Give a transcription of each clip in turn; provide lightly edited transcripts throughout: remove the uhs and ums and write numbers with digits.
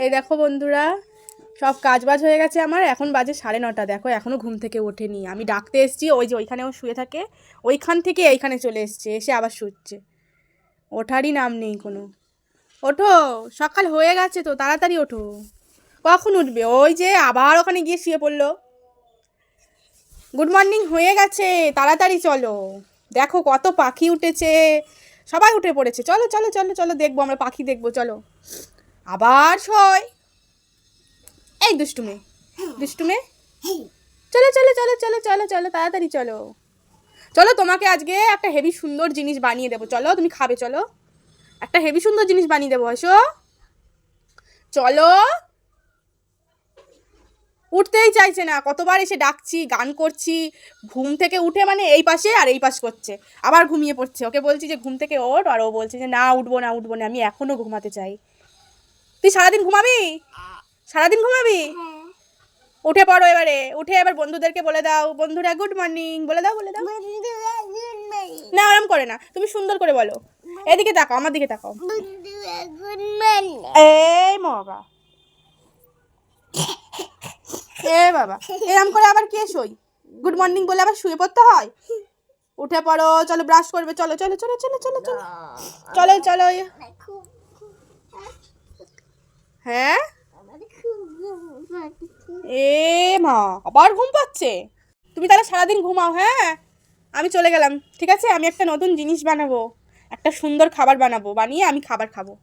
এই দেখো বন্ধুরা, সব কাজ বাজ হয়ে গেছে আমার। এখন বাজে 9:30। দেখো এখনো ঘুম থেকে ওঠেনি। আমি ডাকতে এসেছি, ওই যে ওইখানে ও শুয়ে থাকে, ওইখান থেকে এইখানে চলে এসছে, এসে আবার শুচ্ছে। ওঠারই নাম নেই কোনো। ওঠো, সকাল হয়ে গেছে তো, তাড়াতাড়ি ওঠো। কখন উঠবে? ওই যে আবার ওখানে গিয়ে শুয়ে পড়লো। গুড মর্নিং হয়ে গেছে, তাড়াতাড়ি চলো। দেখো কত পাখি উঠেছে, সবাই উঠে পড়েছে। চলো চলো চলো চলো, দেখবো আমরা পাখি দেখবো, চলো। আবার শয়। এই দুষ্টু মেয়ে, দুষ্টু মেয়ে, চলো চলো চলো চলো চলো চলো, তাড়াতাড়ি চলো। চলো, তোমাকে আজকে একটা হেভি সুন্দর জিনিস বানিয়ে দেবো, চলো তুমি খাবে, চলো। একটা হেভি সুন্দর জিনিস বানিয়ে দেবো, এসো। চলো। উঠতেই চাইছে না, কতবার এসে ডাকছি, গান করছি। ঘুম থেকে উঠে মানে এই পাশে আর এই পাশ করছে, আবার ঘুমিয়ে পড়ছে। ওকে বলছি যে ঘুম থেকে ওঠ, আর ও বলছে যে না, উঠবো না উঠবো না, আমি এখনো ঘুমাতে চাই। তুই সারাদিন ঘুমাবি? সারাদিন ঘুমাবি? উঠে পড়ো এবারে, উঠে এবার বন্ধুদেরকে বলে দাও, বন্ধুরা গুড মর্নিং বলে দাও, বলে দাও। না, আরাম করে না, তুমি সুন্দর করে বলো। এদিকে তাকাও, আমার দিকে তাকাও। এই বাবা, এ বাবা, এরম করে আবার কে শোয়? গুড মর্নিং বলে আবার শুয়ে পড়তে হয়? উঠে পড়ো, চলো ব্রাশ করবে, চলো চলো চলো চলো চলো চলো চলো চলো। হ্যাঁ, এ মা, আবার ঘুম পাচ্ছে। তুমি তাহলে সারাদিন ঘুমাও, হ্যাঁ? আমি চলে গেলাম, ঠিক আছে? আমি একটা নতুন জিনিস বানাবো, একটা সুন্দর খাবার বানাবো, বানিয়ে আমি খাবার খাবো।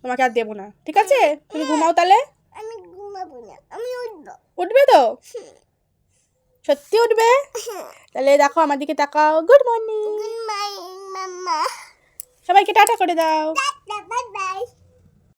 তোমাকে আর দেবো না, ঠিক আছে? তুমি ঘুমাও তাহলে। আমি ঘুমাবো না, আমি উঠবো। উঠবে তো? সত্যি উঠবে? তাহলে দেখো, আমার দিকে তাকাও, গুড মর্নিং। গুড মর্নিং মাম্মা। সবাইকে টাটা করে দাও। Bye bye.